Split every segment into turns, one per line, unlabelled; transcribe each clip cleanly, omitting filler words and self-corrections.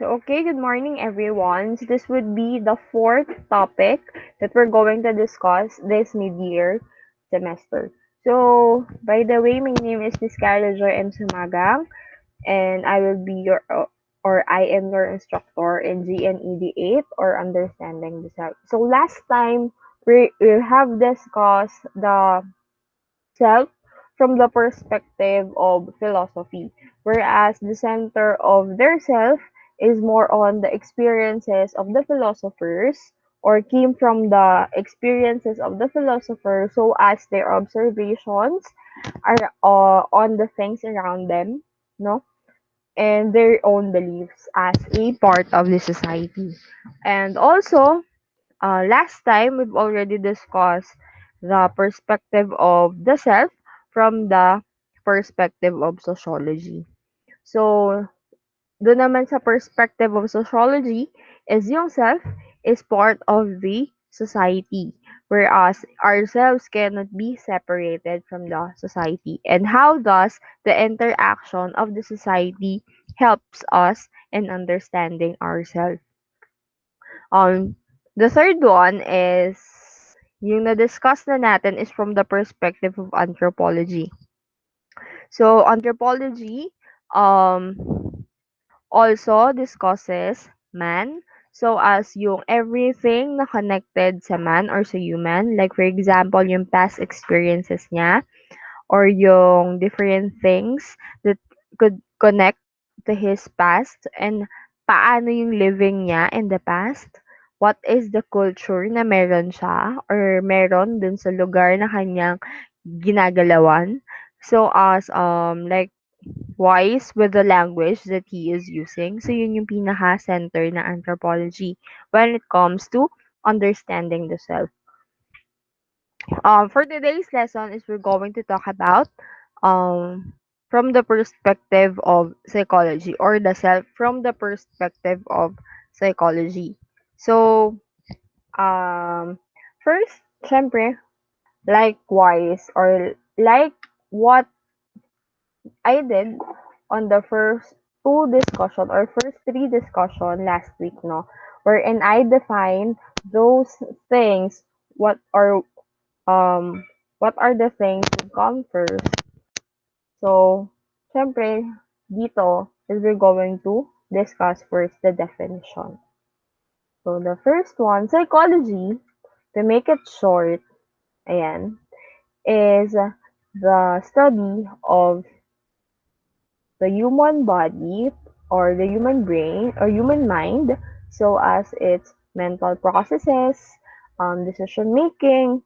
Okay, good morning everyone. So this would be the fourth topic that we're going to discuss this mid-year semester. So, by the way, my name is Miss Carla Joy M. Sumagang, and I will be or I am your instructor in GNED 8 or Understanding the Self. So last time we have discussed the self from the perspective of philosophy, whereas the center of their self is more on the experiences of the philosophers or came from the experiences of the philosopher so as their observations are on the things around them, no, and their own beliefs as a part of the society. And also, last time, we've already discussed the perspective of the self from the perspective of sociology. So, doon naman sa perspective of sociology is yung self is part of the society, whereas ourselves cannot be separated from the society. And how does the interaction of the society helps us in understanding ourselves? Um, the third one is, yung na-discuss na natin is from the perspective of anthropology. So, anthropology um, also discusses man. So, as yung everything na connected sa man or sa human, like for example, yung past experiences niya, or yung different things that could connect to his past and paano yung living niya in the past. What is the culture na meron siya or meron dun sa lugar na kanyang ginagalawan. So as like wise with the language that he is using. So yun yung pinaka-center na anthropology when it comes to understanding the self. For today's lesson is we're going to talk about um, from the perspective of psychology or the self from the perspective of psychology. So, first, syempre, likewise or like what I did on the first two discussion or first three discussion last week, no, wherein I defined those things, um what are the things that come first. So, syempre, dito is we're going to discuss first the definition. So, the first one, psychology, to make it short, ayan, is the study of the human body or the human brain or human mind, so as its mental processes, decision making,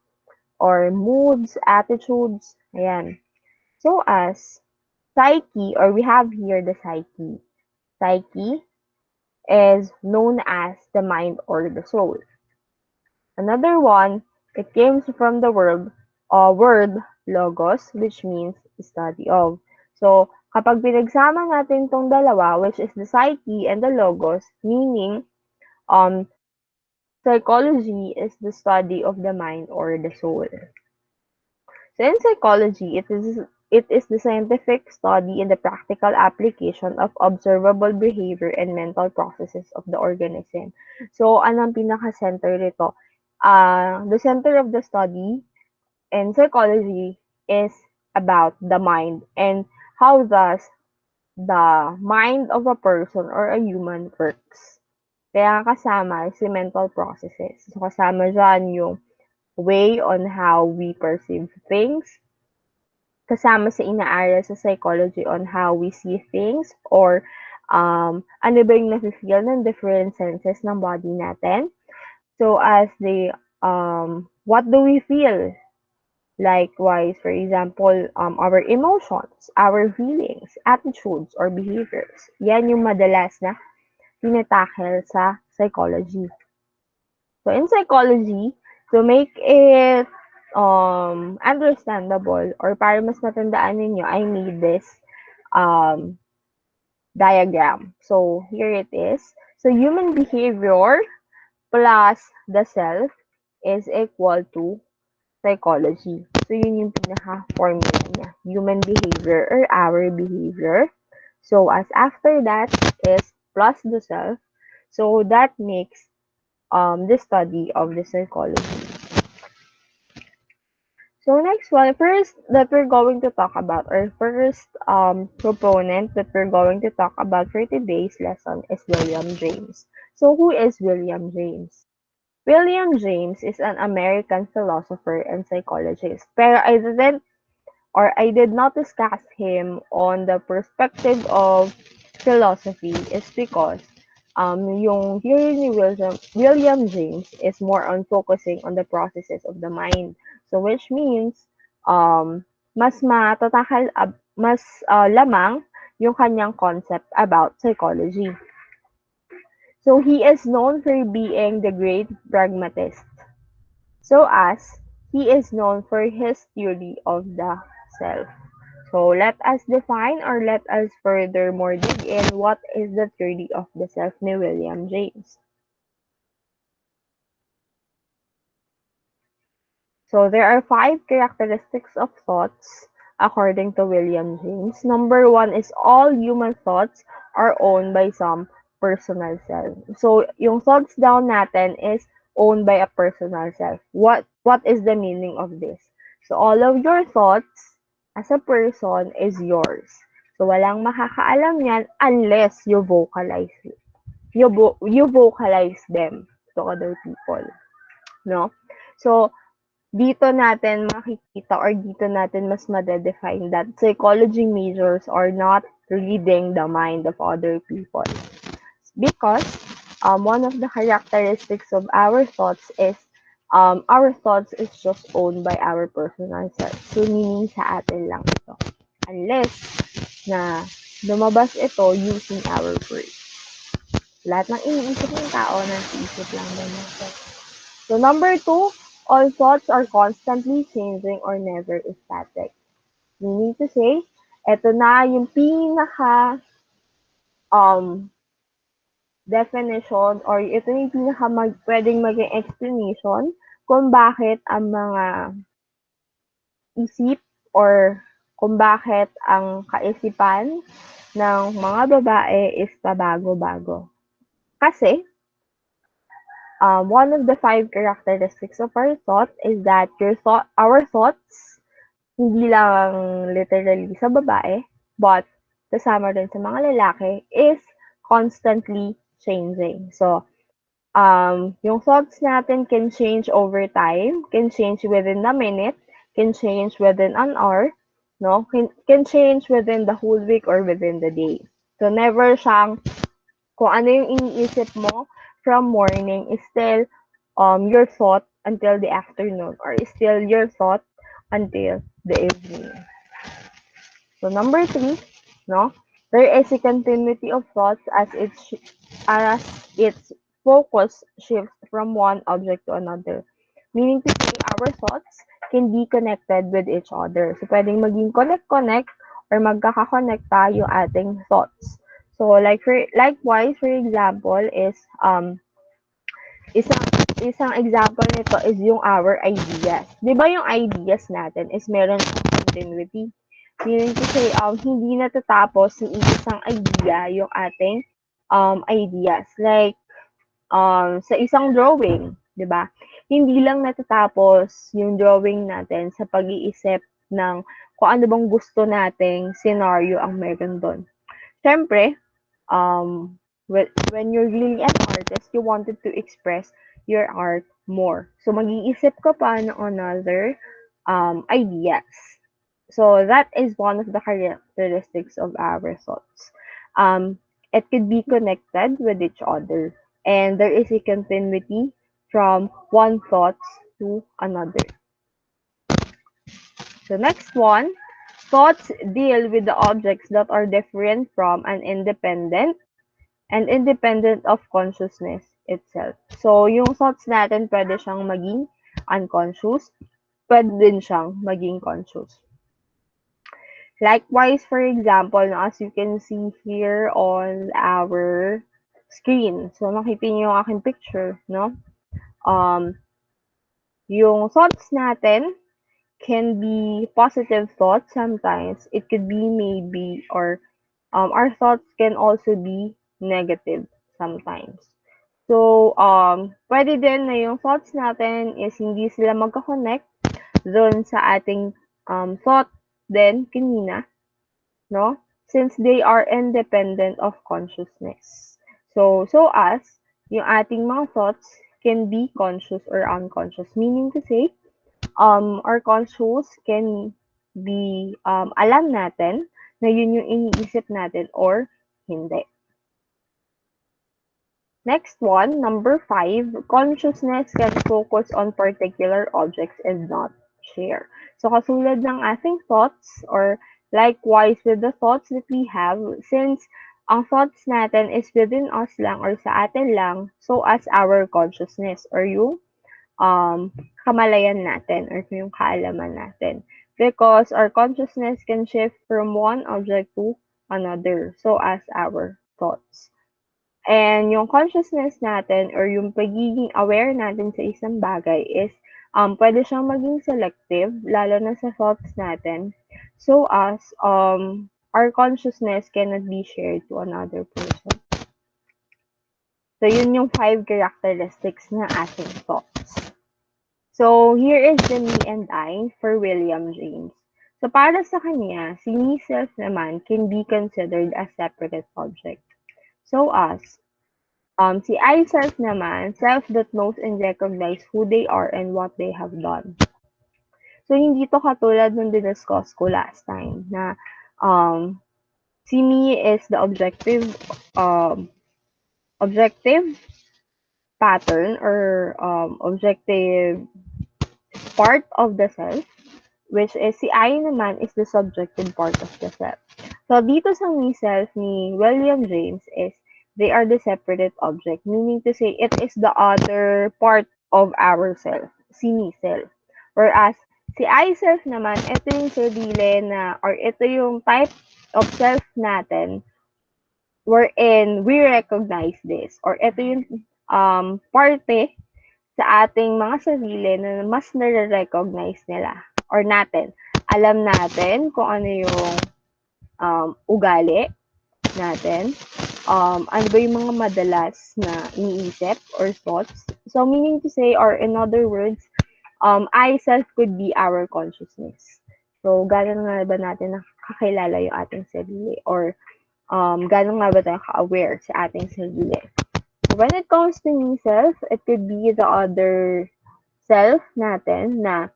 or moods, attitudes, ayan. So as psyche, or we have here the psyche. Psyche is known as the mind or the soul. Another one, it came from the word logos, which means study of. So, kapag pinagsama natin tong dalawa, which is the psyche and the logos, meaning um, psychology is the study of the mind or the soul. So in psychology, it is the scientific study and the practical application of observable behavior and mental processes of the organism. So, anong pinaka-center nito? The center of the study in psychology is about the mind and how does the mind of a person or a human works. Kaya kasama si mental processes. So, kasama dyan yung way on how we perceive things, kasama sa inaaral sa psychology on how we see things or ano ba yung nafe-feel ng different senses ng body natin. So as what do we feel? Likewise, for example, our emotions, our feelings, attitudes, or behaviors. Yan yung madalas na tinatackle sa psychology. So in psychology, to make it understandable or para mas matandaan ninyo, I made this um, diagram. So here it is. So human behavior plus the self is equal to psychology. So yun yung pinaka-formula niya. Human behavior or our behavior. So as after that is plus the self. So that makes the study of the psychology. So next one, first that we're going to talk about, or first proponent that we're going to talk about for today's lesson is William James. So who is William James? William James is an American philosopher and psychologist. Pero I did not discuss him on the perspective of philosophy is because yung theory ni William James is more on focusing on the processes of the mind. So which means um, mas matatakal mas lamang yung kanyang concept about psychology. So he is known for being the great pragmatist. So as he is known for his theory of the self. So let us define or let us furthermore dig in what is the theory of the self ni William James. So there are 5 characteristics of thoughts according to William James. Number 1 is all human thoughts are owned by some personal self. So yung thoughts down natin is owned by a personal self. What is the meaning of this? So all of your thoughts as a person is yours. So walang makakaalam yan unless you vocalize you vocalize them to other people, no? So dito natin makikita or dito natin mas made-define that psychology majors are not reading the mind of other people. Because one of the characteristics of our thoughts is just owned by our personal self. So meaning sa atin lang ito. Unless na lumabas ito using our brain. Lahat ng iniisip ng tao, nasa isip lang din natin. So number 2, all thoughts are constantly changing or never static. Meaning to say, eto na yung pinaka um, definition or ito yung pinaka pwedeng maging explanation kung bakit ang mga isip or kung bakit ang kaisipan ng mga babae is pabago-bago. Kasi, one of the 5 characteristics of our thought is that our thoughts, hindi lang literally sa babae, but kasama rin sa mga lalaki, is constantly changing. So, yung thoughts natin can change over time, can change within a minute, can change within an hour, no? Can change within the whole week or within the day. So, never siyang kung ano yung iniisip mo from morning is still your thought until the afternoon or is still your thought until the evening. So number 3, no, there is a continuity of thoughts as its focus shifts from one object to another. Meaning to say, our thoughts can be connected with each other. So pwedeng maging connect or magkaka-connecta yung ating thoughts. So likewise, for example, is isang isang example nito is yung our ideas. 'Di ba yung ideas natin is meron siyang continuity? Meaning to say, hindi natatapos yung isang idea yung ating ideas. Like, sa isang drawing, 'di ba? Hindi lang natatapos yung drawing natin sa pag-iisip ng kung ano bang gusto nating scenario ang meron doon. Siyempre, when you're really an artist, you wanted to express your art more. So, mag-iisip ka pa ng another ideas. So, that is one of the characteristics of our thoughts. It could be connected with each other, and there is a continuity from one thought to another. So, next one, thoughts deal with the objects that are different from and independent of consciousness itself. So, yung thoughts natin pwede siyang maging unconscious, pwede din siyang maging conscious. Likewise, for example, as you can see here on our screen. So, makita niyo yung aking picture, no? Yung thoughts natin can be positive thoughts sometimes. It could be maybe, or our thoughts can also be negative sometimes. So, pwede din na yung thoughts natin is hindi sila magka-connect dun sa ating thought din kanina, no? Since they are independent of consciousness. So as yung ating mga thoughts can be conscious or unconscious, meaning to say, our conscious can be, alam natin na yun yung iniisip natin or hindi. Next one, number 5, consciousness can focus on particular objects and not share. So, kasulad ng ating thoughts or likewise with the thoughts that we have, since ang thoughts natin is within us lang or sa atin lang, so as our consciousness or yung kamalayan natin or yung kaalaman natin. Because our consciousness can shift from one object to another, so as our thoughts. And yung consciousness natin or yung pagiging aware natin sa isang bagay is pwede siyang maging selective, lalo na sa thoughts natin. So as our consciousness cannot be shared to another person. So yun yung 5 characteristics ng ating thoughts. So here is the me and I for William James. So para sa kanya, si me self naman can be considered as separate object. So as si I self naman, self that knows and recognize who they are and what they have done. So, hindi to katulad nung diniscuss ko last time na si me is the objective pattern or objective part of the self, which is si I naman is the subjective part of the self. So, dito sa me self ni William James is they are the separate object, meaning to say it is the other part of ourself, si me self. Whereas, si I self naman, ito yung sarili na, or ito yung type of self natin wherein we recognize this, or ito yung parte sa ating mga sarili na mas nare-recognize nila or natin. Alam natin kung ano yung ugali natin, ano ba yung mga madalas na iniisip or thoughts. So, meaning to say, or in other words, I self could be our consciousness. So, gano'n nga ba natin nakakilala yung ating sarili or gano'n nga ba tayo ka-aware sa ating sarili. When it comes to me self, it could be the other self natin na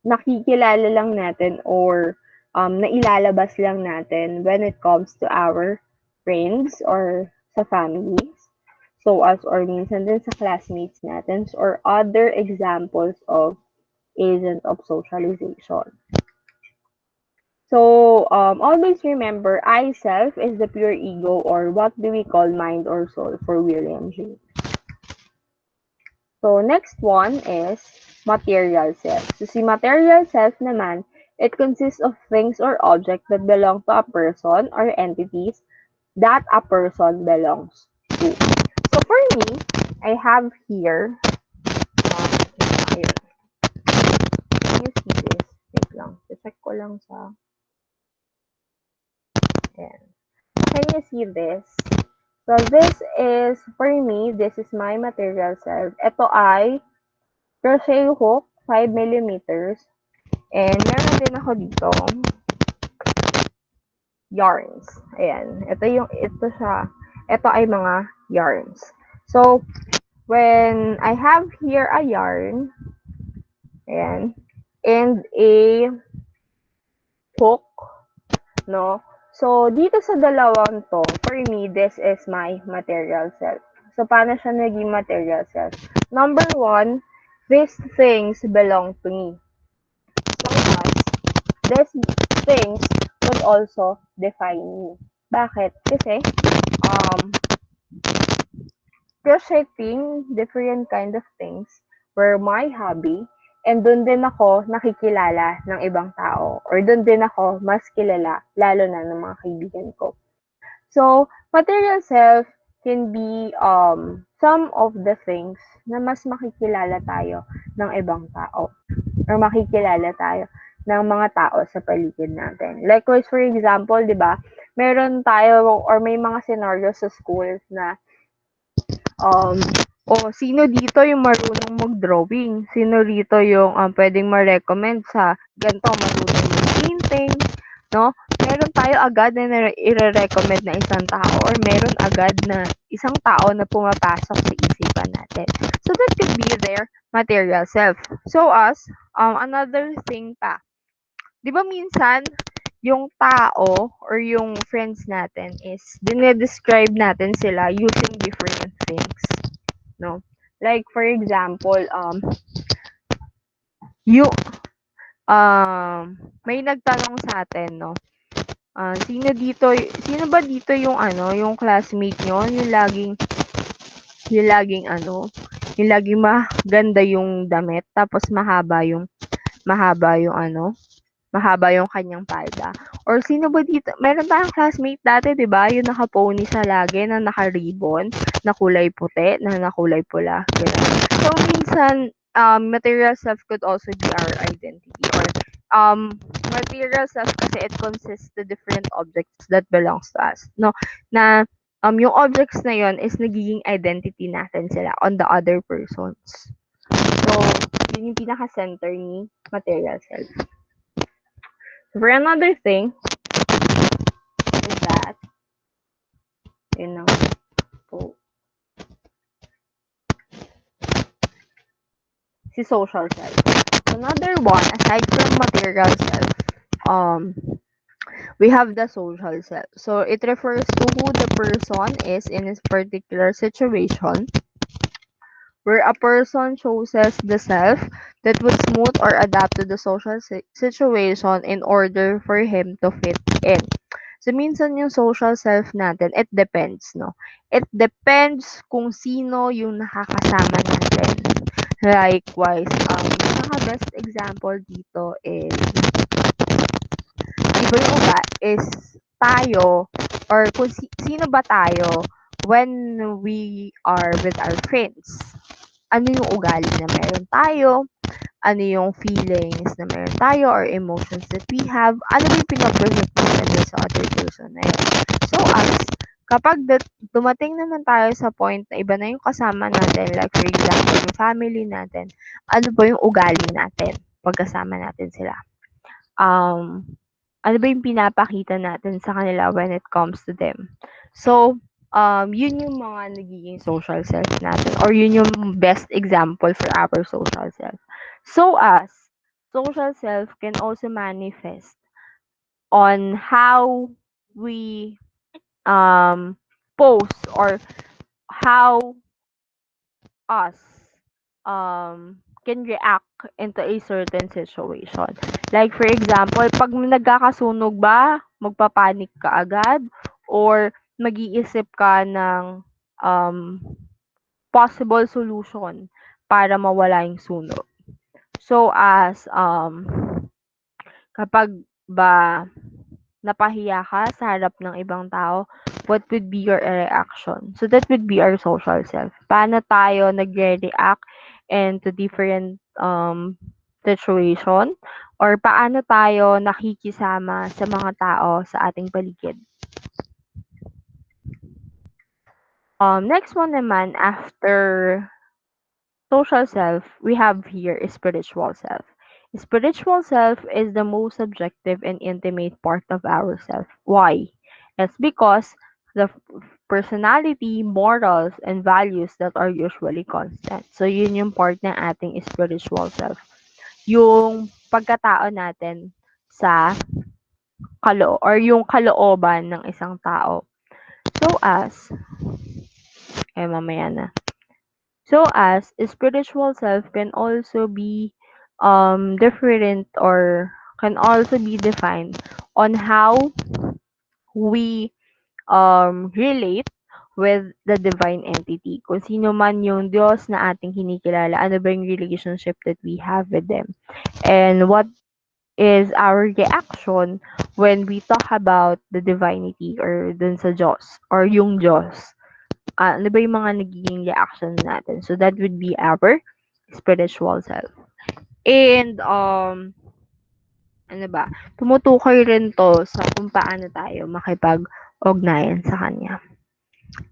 nakikilala lang natin or nailalabas lang natin when it comes to our friends or sa families. So as or minsan din sa classmates natin or other examples of agent of socialization. So always remember, I self is the pure ego or what do we call mind or soul for William James. So, next one is material self. So, si material self naman, it consists of things or objects that belong to a person or entities that a person belongs to. So, for me, I have here, ayun. Can you see this? Wait lang. Check ko lang sa, ayan. Can you see this? So, this is, for me, this is my material self. Ito ay crochet hook, 5 millimeters. And meron din ako dito yarns. Ayan. Ito ay mga yarns. So, when I have here a yarn, ayan, and a hook, no? So, dito sa dalawang to, for me, this is my material self. So, paano siya naging material self? Number 1, these things belong to me. So, these things would also define me. Bakit? Kasi, crocheting, different kind of things were my hobby. And doon din ako nakikilala ng ibang tao. Or doon din ako mas kilala, lalo na ng mga kaibigan ko. So, material self can be some of the things na mas makikilala tayo ng ibang tao. Or makikilala tayo ng mga tao sa paligid natin. Likewise, for example, di ba, meron tayo or may mga scenario sa schools na um, sino dito yung marunong mag-drawing? Sino dito yung pwedeng ma-recommend sa ganito, marunong mag-painting, no? Meron tayo agad na i-recommend na isang tao or meron agad na isang tao na pumapasok sa isipan natin. So that could be their material self. So us, another thing pa, di ba minsan yung tao or yung friends natin is dinedescribe natin sila using different things, no? Like for example, you may nagtanong sa atin, no? Sino ba dito yung yung classmate nyo, yung laging maganda yung damit tapos mahaba yung mahaba yung kanyang palda. Or sino ba dito, meron tayong classmate dati, 'di ba? Yung naka-pony siya lagi na naka-ribbon, na kulay puti, na kulay pula, gano'n. So minsan, material self could also be our identity or material self kasi it consists the different objects that belongs to us, no? Na yung objects na yon is nagiging identity natin sila on the other persons. So, yun yung pinaka-center ni material self. For another thing is that, you know, po, si social self. Another one, aside from material self, we have the social self. So it refers to who the person is in a particular situation, where a person chooses the self that would smooth or adapt to the social situation in order for him to fit in. So, minsan yung social self natin, it depends, no? It depends kung sino yung nakakasama natin. Likewise, pinaka-best example dito is, iba yung uga, is tayo, or kung sino ba tayo when we are with our friends. Ano yung ugali na meron tayo, ano yung feelings na meron tayo or emotions that we have, ano ba yung pinaproject natin sa other person na yun. So us, kapag dumating naman tayo sa point na iba na yung kasama natin, like for example, yung family natin, ano ba yung ugali natin pagkasama natin sila? Um, ano ba yung pinapakita natin sa kanila when it comes to them? So, yun yung mga nagiging social self natin or yun yung best example for our social self. So, as social self can also manifest on how we post or how us can react into a certain situation. Like for example, pag nagkakasunog ba, magpapanik ka agad or mag-iisip ka ng um, possible solution para mawala yung sunog. So as kapag ba napahiya ka sa harap ng ibang tao, what would be your reaction? So that would be our social self. Paano tayo nagre-react into different situation or paano tayo nakikisama sa mga tao sa ating paligid. Next one naman after social self, we have here is spiritual self. Spiritual self is the most subjective and intimate part of ourself. Why? It's because the personality, morals, and values that are usually constant. So, yun yung part ng ating spiritual self. Yung pagkatao natin sa or yung kalooban ng isang tao. So, mamaya na. So as spiritual self can also be different or can also be defined on how we relate with the divine entity. Kung sino man yung Diyos na ating kinikilala, ano ba yung relationship that we have with them? And what is our reaction when we talk about the divinity or dun sa Diyos or yung Diyos? Ano ba yung mga nagiging reaction natin? So that would be our spiritual self. And ano ba, tumutukoy rin 'to sa kung paano tayo makipag-ugnayan sa kanya.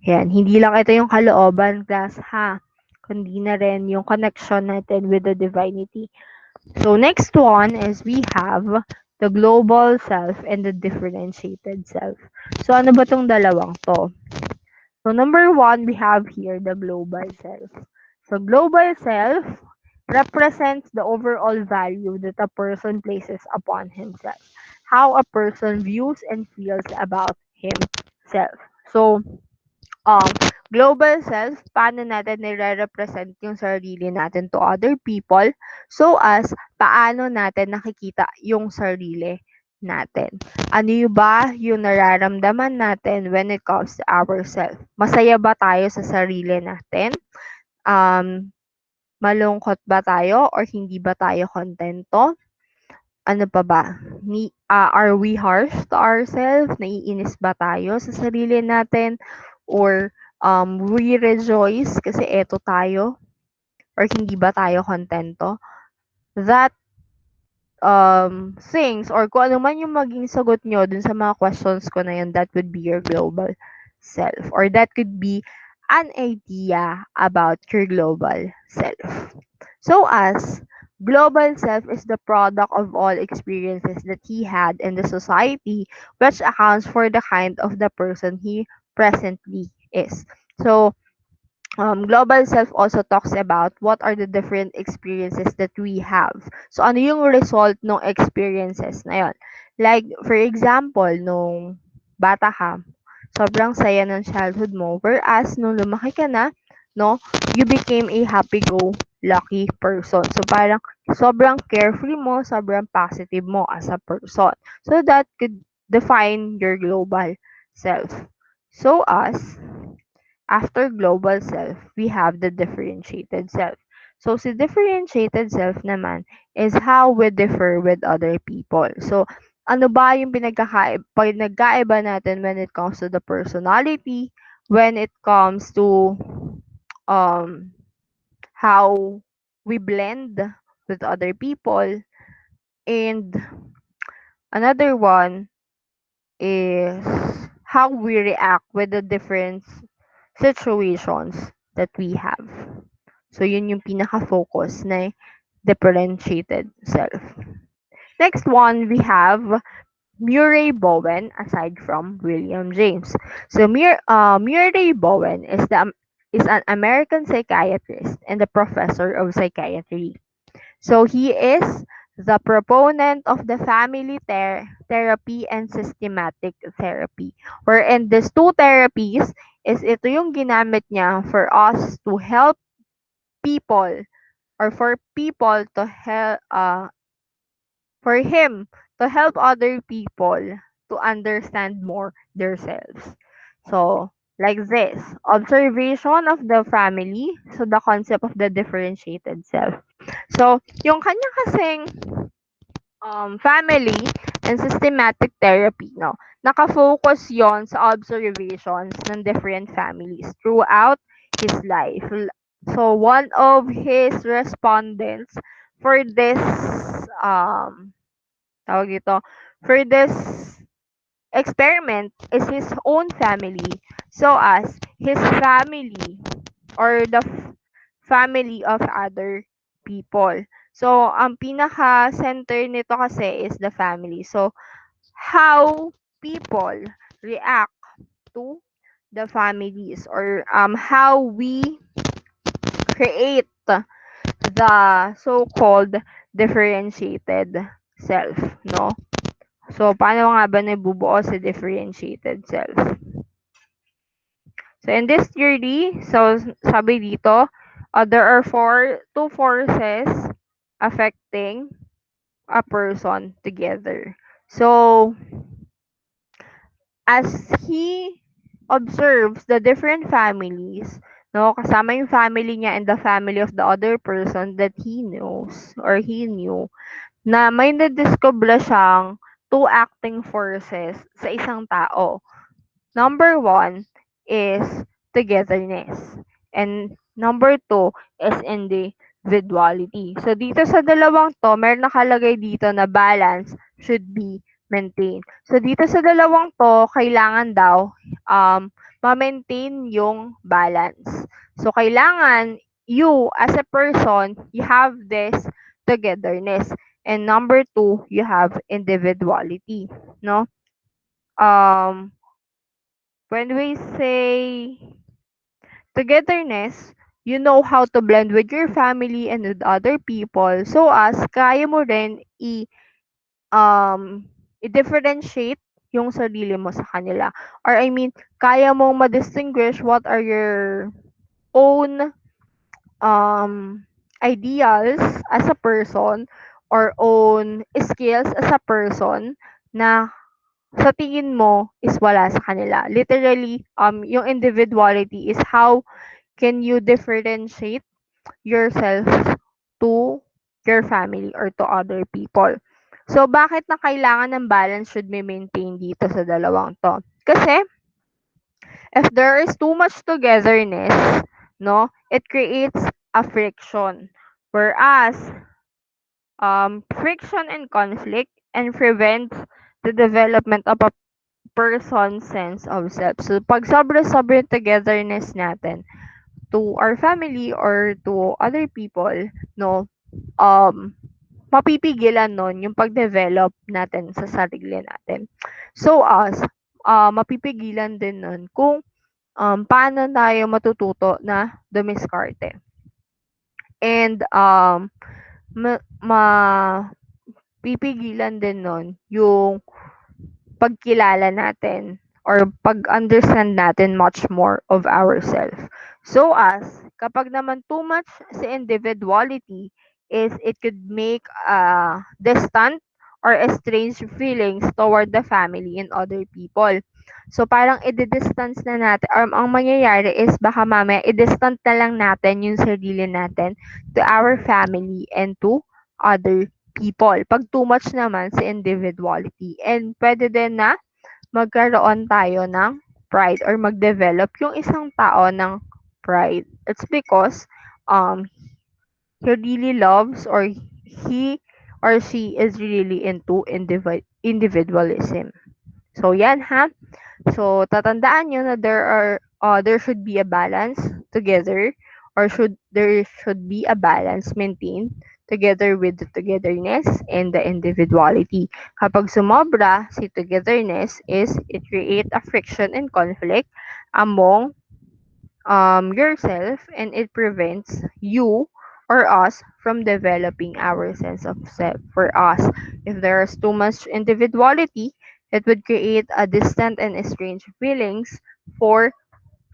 Yan, hindi lang ito yung kalooban class ha, kundi na rin yung connection natin with the divinity. So next one is we have the global self and the differentiated self. So ano ba tong dalawang to? So number one, we have here the global self. So global self represents the overall value that a person places upon himself. How a person views and feels about himself. So um, global self, paano natin nire-represent yung sarili natin to other people so as paano natin nakikita yung sarili natin. Ano yung ba yung nararamdaman natin when it comes to ourselves? Masaya ba tayo sa sarili natin? Um, malungkot ba tayo or hindi ba tayo kontento? Ano pa ba? Are we harsh to ourselves? Naiinis ba tayo sa sarili natin? Or we rejoice kasi eto tayo? Or hindi ba tayo kontento? That things or kung ano man yung maging sagot nyo dun sa mga questions ko na yun, that would be your global self. Or that could be an idea about your global self. So as global self is the product of all experiences that he had in the society, which accounts for the kind of the person he presently is. So global self also talks about what are the different experiences that we have. So, ano yung result ng experiences na yon? Like, for example, nung bata ka, sobrang saya ng childhood mo. Whereas, nung lumaki ka na, no, you became a happy-go-lucky person. So, parang sobrang carefree mo, sobrang positive mo as a person. So, that could define your global self. So, after global self, we have the differentiated self. So, si differentiated self naman is how we differ with other people. So, ano ba yung pinagkaiba natin when it comes to the personality, when it comes to um, how we blend with other people, and another one is how we react with the different situations that we have. So, yun yung pinaka-focus na differentiated self. Next one, we have Murray Bowen aside from William James. So, Murray Bowen is an American psychiatrist and a professor of psychiatry. So, he is the proponent of the family therapy and systematic therapy. Wherein these two therapies is ito yung ginamit niya for us to help people or for people to help for him to help other people to understand more themselves. So, like this, observation of the family, so the concept of the differentiated self. So, yung kanya kasing family and systematic therapy, no? Nakafocus yon sa observations ng different families throughout his life. So, one of his respondents for this, tawag dito, for this experiment is his own family. So, as his family or the family of other people. So, ang pinaka-center nito kasi is the family. So, how people react to the families or how we create the so-called differentiated self, no? So, paano nga ba nabubuo si differentiated self? So, in this theory, so sabi dito, there are two forces affecting a person together. So, as he observes the different families, no, kasama yung family niya and the family of the other person that he knows or he knew, na may nadiscover siyang two acting forces sa isang tao. Number one is togetherness. And number two is individuality. So, dito sa dalawang to, meron nakalagay dito na balance should be maintained. So, dito sa dalawang to, kailangan daw ma-maintain yung balance. So, kailangan you as a person, you have this togetherness. And number two, you have individuality. No? Um, when we say togetherness, you know how to blend with your family and with other people. So as kaya mo rin um, i-differentiate yung sarili mo sa kanila. Or I mean, kaya mong ma-distinguish what are your own ideals as a person or own skills as a person na sa tingin mo is wala sa kanila. Literally, yung individuality is how can you differentiate yourself to your family or to other people. So, bakit na kailangan ng balance should be maintained dito sa dalawang to? Kasi, if there is too much togetherness, no, it creates a friction. Whereas, friction and conflict and prevents the development of a person's sense of self. So, pag sobra-sobra yung togetherness natin to our family or to other people, no, um, mapipigilan nun yung pag-develop natin sa sarili natin. So us, mapipigilan din nun kung paano tayo matututo na dumiskarte. And mapipigilan din nun yung pagkilala natin or pag-understand natin much more of ourselves. So as, kapag naman too much sa individuality is it could make distant or estranged feelings toward the family and other people. So parang i-distance na natin or ang mangyayari is baka mamaya i-distant na lang natin yung sarili natin to our family and to other people. Pag too much naman sa individuality. And pwede din na magkaroon tayo ng pride or mag-develop yung isang tao ng pride. It's because he really loves or he or she is really into individualism. So yan ha. So tatandaan nyo na there should be a balance together or there should be a balance maintained together with the togetherness and the individuality. Kapag sumobra si togetherness is it create a friction and conflict among yourself and it prevents you or us from developing our sense of self. For us, if there is too much individuality, it would create a distant and estranged feelings for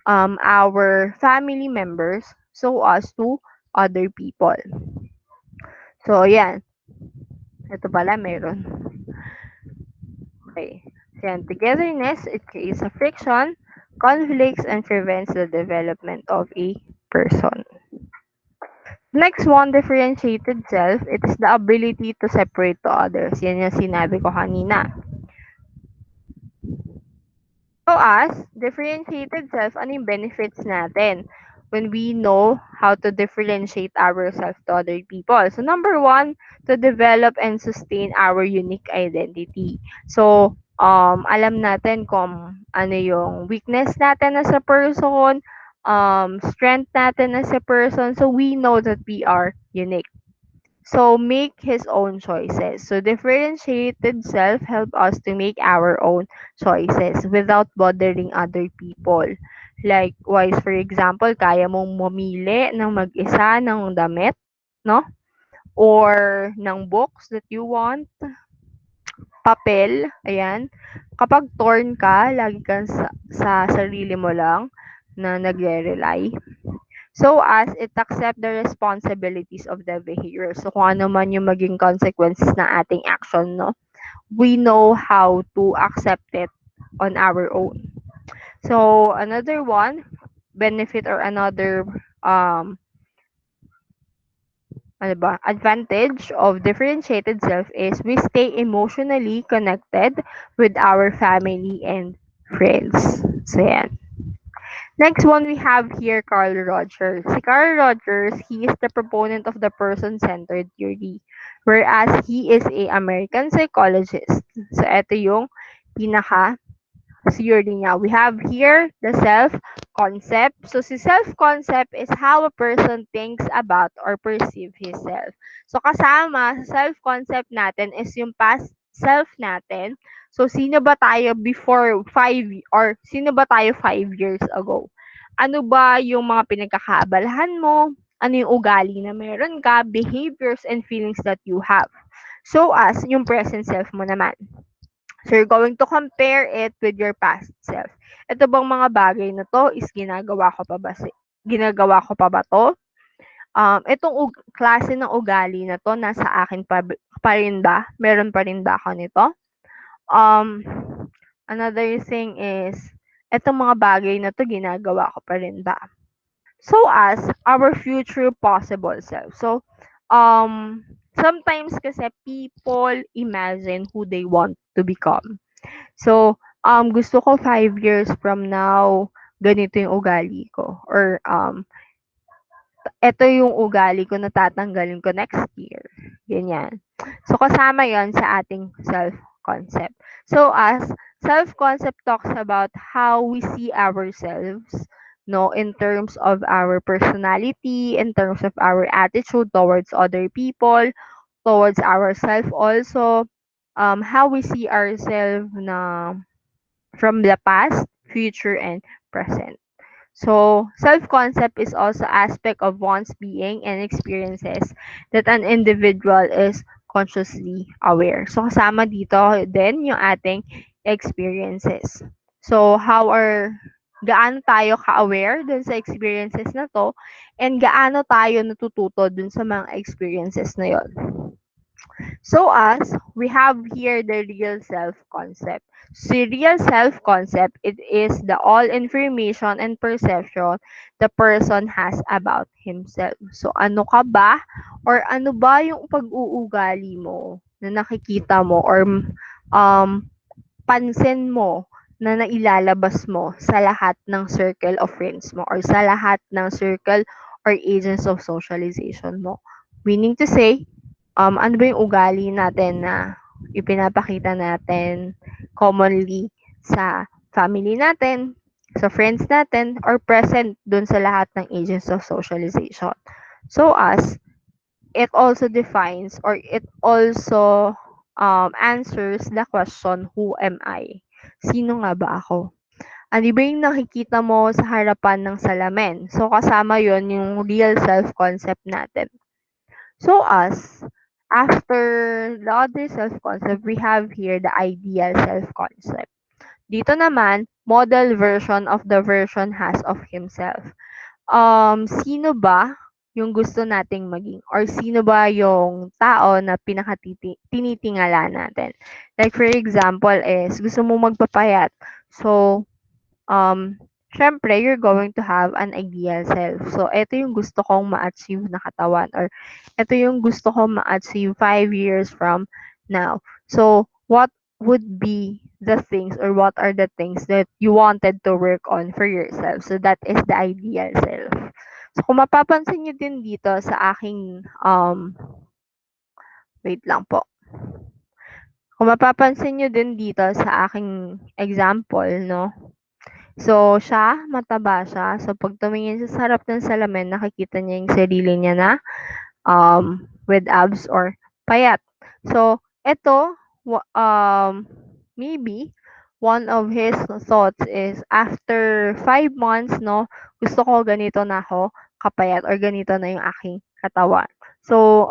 our family members, so as to other people. So, yan. Ito pala, meron. Okay. So, yan. Togetherness, it creates a friction, conflicts, and prevents the development of a person. Next one, differentiated self, it is the ability to separate to others. Yan yung sinabi ko kanina. So as, differentiated self, ano yung benefits natin when we know how to differentiate ourselves to other people? So number one, to develop and sustain our unique identity. So, alam natin kung ano yung weakness natin as a person, strength natin as a person. So we know that we are unique. So make his own choices. So differentiated self help us to make our own choices without bothering other people. Likewise, for example, kaya mong mamili ng mag-isa ng damit, no? Or ng books that you want, papel, ayan. Kapag torn ka, lagi kang sa sarili mo lang na nagre-rely. So as it accept the responsibilities of the behavior. So kung ano man yung maging consequences ng ating action, no? We know how to accept it on our own. So another one, benefit or another advantage of differentiated self is we stay emotionally connected with our family and friends. So yan. Next one, we have here Carl Rogers. Si Carl Rogers, he is the proponent of the person-centered theory, whereas he is a American psychologist. So, ito yung pinaka theory niya. We have here the self-concept. So, si self-concept is how a person thinks about or perceive himself. So, kasama sa self-concept natin is yung past self natin. So, sino ba tayo before 5 years ago? Ano ba yung mga pinagkakaabalahan mo? Ano yung ugali na meron ka, behaviors and feelings that you have? So, as yung present self mo naman. So, you're going to compare it with your past self. Ito bang mga bagay na to is ginagawa ko pa ba to? Itong klase ng ugali na to, nasa akin pa rin ba? Meron pa rin ba ako nito? Um, Another thing is, itong mga bagay na to, ginagawa ko pa rin ba? So as our future possible self. So, sometimes kasi people imagine who they want to become. So, gusto ko 5 years from now, ganito yung ugali ko. Or, eto yung ugali ko na tatanggalin ko next year. Ganyan. So, kasama yon sa ating self-concept. So, as self-concept talks about how we see ourselves, no, in terms of our personality, in terms of our attitude towards other people, towards ourselves also, how we see ourselves na from the past, future, and present. So, self-concept is also aspect of one's being and experiences that an individual is consciously aware. So, kasama dito din yung ating experiences. So, gaano tayo ka-aware dun sa experiences na to and gaano tayo natututo dun sa mga experiences na yon. So as we have here the real self-concept. So real self-concept, it is the all information and perception the person has about himself. So ano ka ba or ano ba yung pag-uugali mo na nakikita mo or um, pansin mo na nailalabas mo sa lahat ng circle of friends mo or sa lahat ng circle or agents of socialization mo. Meaning to say, ano ba yung ugali natin na ipinapakita natin commonly sa family natin, sa friends natin, or present dun sa lahat ng agents of socialization. So as it also defines or it also answers the question, who am I? Sino nga ba ako? Ano ba yung nakikita mo sa harapan ng salamin? So, kasama yon yung real self-concept natin. So, after the other self-concept, we have here the ideal self-concept. Dito naman, model version of the version has of himself. Sino ba yung gusto nating maging or sino ba yung tao na tinitingala natin. Like for example is gusto mo magpapayat. So, um, syempre you're going to have an ideal self. So, ito yung gusto kong ma-achieve na katawan or ito yung gusto kong ma-achieve 5 years from now. So, what would be the things or what are the things that you wanted to work on for yourself? So, that is the ideal self. So, kung mapapansin nyo din dito sa aking, wait lang po. Kung mapapansin nyo din dito sa aking example, no? So, siya, mataba siya. So, pag tumingin siya sa harap ng salamin, nakikita niya yung sarili niya na with abs or payat. So, ito, maybe, one of his thoughts is, after 5 months, no, gusto ko ganito na ako, kapayat, or ganito na yung aking katawan. So,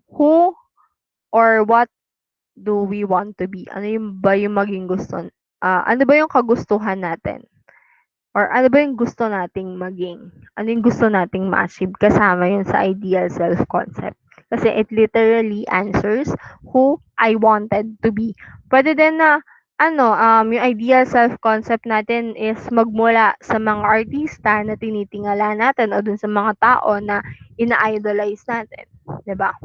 who or what do we want to be? Ano yung ba yung maging gusto? Ano ba yung kagustuhan natin? Or ano ba yung gusto nating maging? Ano yung gusto nating ma-achieve? Kasama yun sa ideal self-concept. Kasi it literally answers who I wanted to be. Pwede din na, yung ideal self-concept natin is magmula sa mga artista na tinitingala natin o dun sa mga tao na ina-idolize natin. 'Di ba?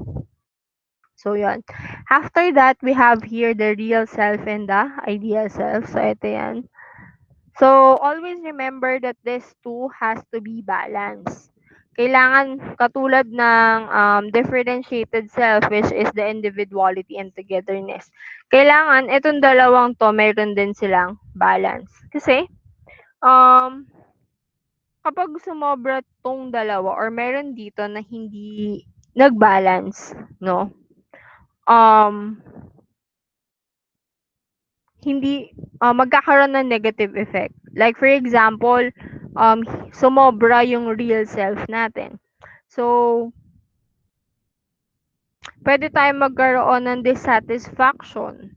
So, yun. After that, we have here the real self and the ideal self. So, ito yan. So, always remember that this two has to be balanced. Kailangan katulad ng differentiated self which is the individuality and togetherness. Kailangan itong dalawang to meron din silang balance. Kasi um kapag sumobra tong dalawa or meron dito na hindi nag-balance, no? Um hindi magkakaroon ng negative effect. Like for example, sumobra yung real self natin. So, pwede tayong magkaroon ng dissatisfaction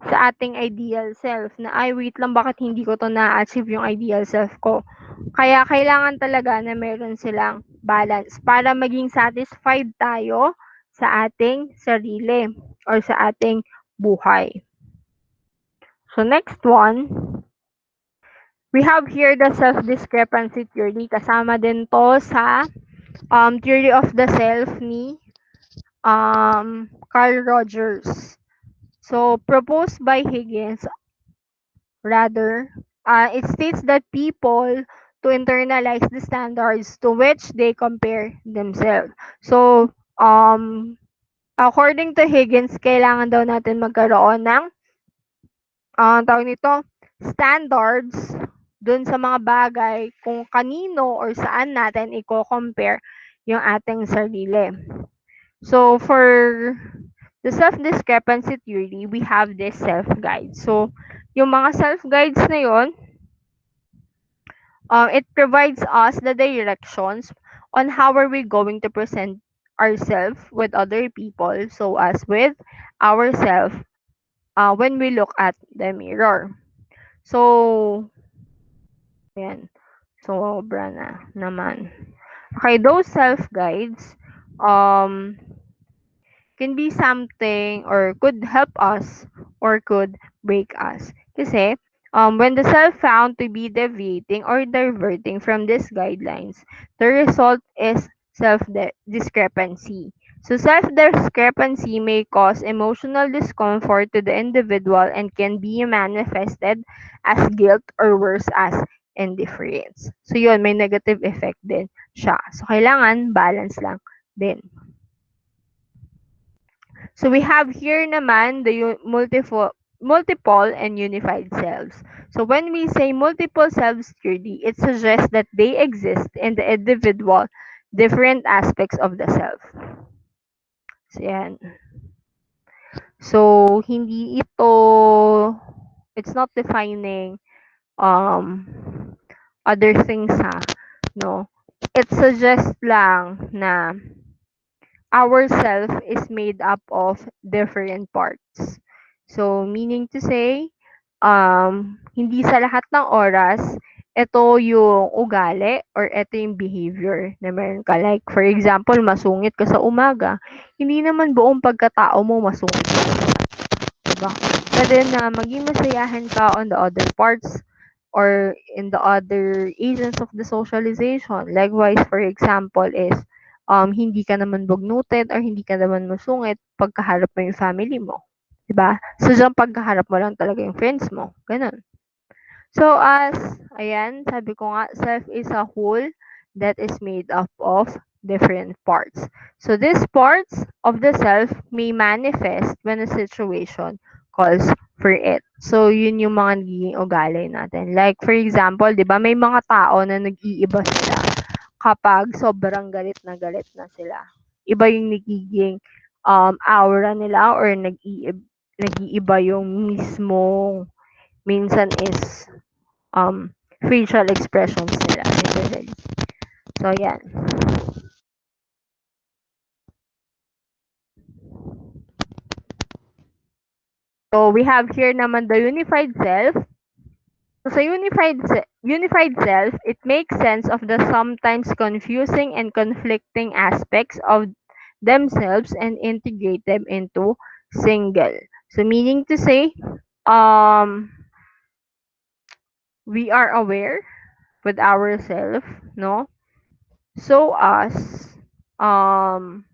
sa ating ideal self na ay wait lang bakit hindi ko to na-achieve yung ideal self ko. Kaya kailangan talaga na meron silang balance para maging satisfied tayo sa ating sarili or sa ating buhay. So next one, we have here the self-discrepancy theory. Kasama din to sa theory of the self ni Carl Rogers. So, proposed by Higgins, rather, it states that people to internalize the standards to which they compare themselves. So, according to Higgins, kailangan daw natin magkaroon ng tawag nito, standards dun sa mga bagay kung kanino or saan natin i-compare yung ating sarili. So, for the self-discrepancy theory, we have this self-guide. So, yung mga self-guides na yun, it provides us the directions on how are we going to present ourselves with other people, so as with ourselves when we look at the mirror. So, ayan. Sobra na naman. Okay, those self-guides um, can be something or could help us or could break us. Kasi, when the self found to be deviating or diverting from these guidelines, the result is self-discrepancy. So, self-discrepancy may cause emotional discomfort to the individual and can be manifested as guilt or worse as indifference. So, yun, may negative effect din siya. So, kailangan balance lang din. So we have here naman the multiple and unified selves. So when we say multiple selves theory, it suggests that they exist in the individual different aspects of the self. So yan. So hindi ito, it's not defining um other things ha, no. It suggests lang na our self is made up of different parts. So, meaning to say, hindi sa lahat ng oras, ito yung ugali or ito yung behavior na meron ka. Like, for example, masungit ka sa umaga. Hindi naman buong pagkatao mo masungit ka. Diba? Pwede na maging masayahan ka on the other parts or in the other agents of the socialization. Likewise, for example, is hindi ka naman bugnutin or hindi ka naman masungit pagkaharap mo yung family mo. Diba? So, dyan pagkaharap mo lang talaga yung friends mo. Ganun. So, ayan, sabi ko nga, self is a whole that is made up of different parts. So, these parts of the self may manifest when a situation calls for it. So, yun yung mga nagiging ugali natin. Like, for example, di ba, may mga tao na nag-iiba sila kapag sobrang galit na sila. Iba yung nagiging aura nila or nag-iiba yung mismong minsan is facial expressions nila usually. So, yan. So, we have here naman the unified self. So, sa unified self, it makes sense of the sometimes confusing and conflicting aspects of themselves and integrate them into single. So, meaning to say, we are aware with ourselves, no? So, as um,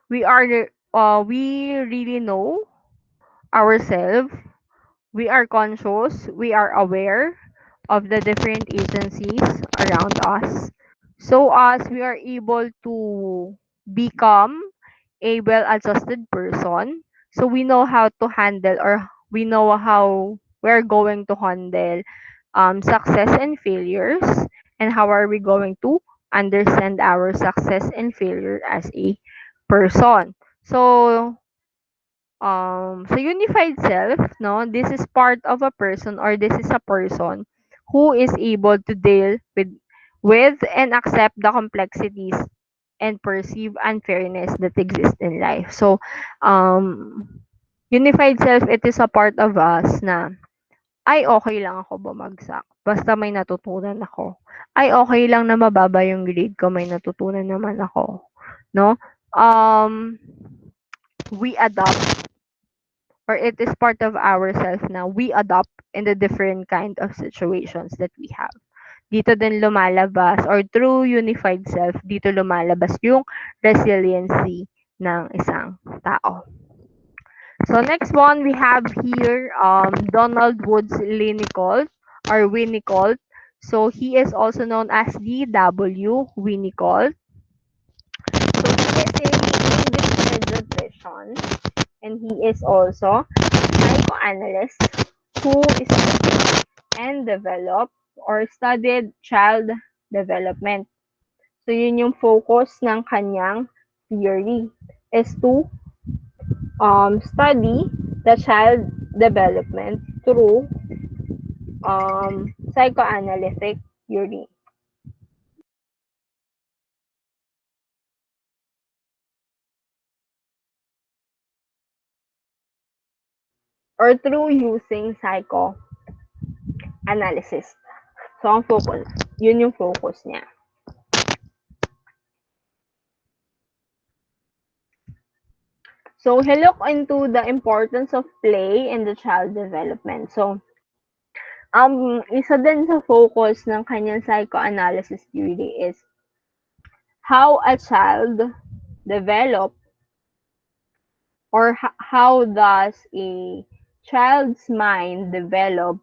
we really know ourselves we are conscious, we are aware of the different agencies around us. So as we are able to become a well-adjusted person, so we know how to handle, or we know how we're going to handle success and failures, and how are we going to understand our success and failure as a person. So unified self, no, this is part of a person, or this is a person who is able to deal with and accept the complexities and perceive unfairness that exist in life. So unified self, it is a part of us na ay okay lang ako bumagsak basta may natutunan ako. Ay okay lang na mababa yung grade ko, may natutunan naman ako, no? Um we adopt, or it is part of ourselves na we adopt in the different kind of situations that we have. Dito din lumalabas, or through unified self, dito lumalabas yung resiliency ng isang tao. So next one we have here Donald Woods Winnicott, or Winnicott. So he is also known as D.W. Winnicott. So he is a English pediatrician, and he is also psychoanalyst who is and developed or studied child development. So yun yung focus ng kanyang theory, is to study the child development through psychoanalytic theory, or through using psychoanalysis. So ang focus, yun yung focus niya. So he looked into the importance of play in the child development. So isa din sa focus ng kanyang psychoanalysis theory is how a child develop, or how does a child's mind develop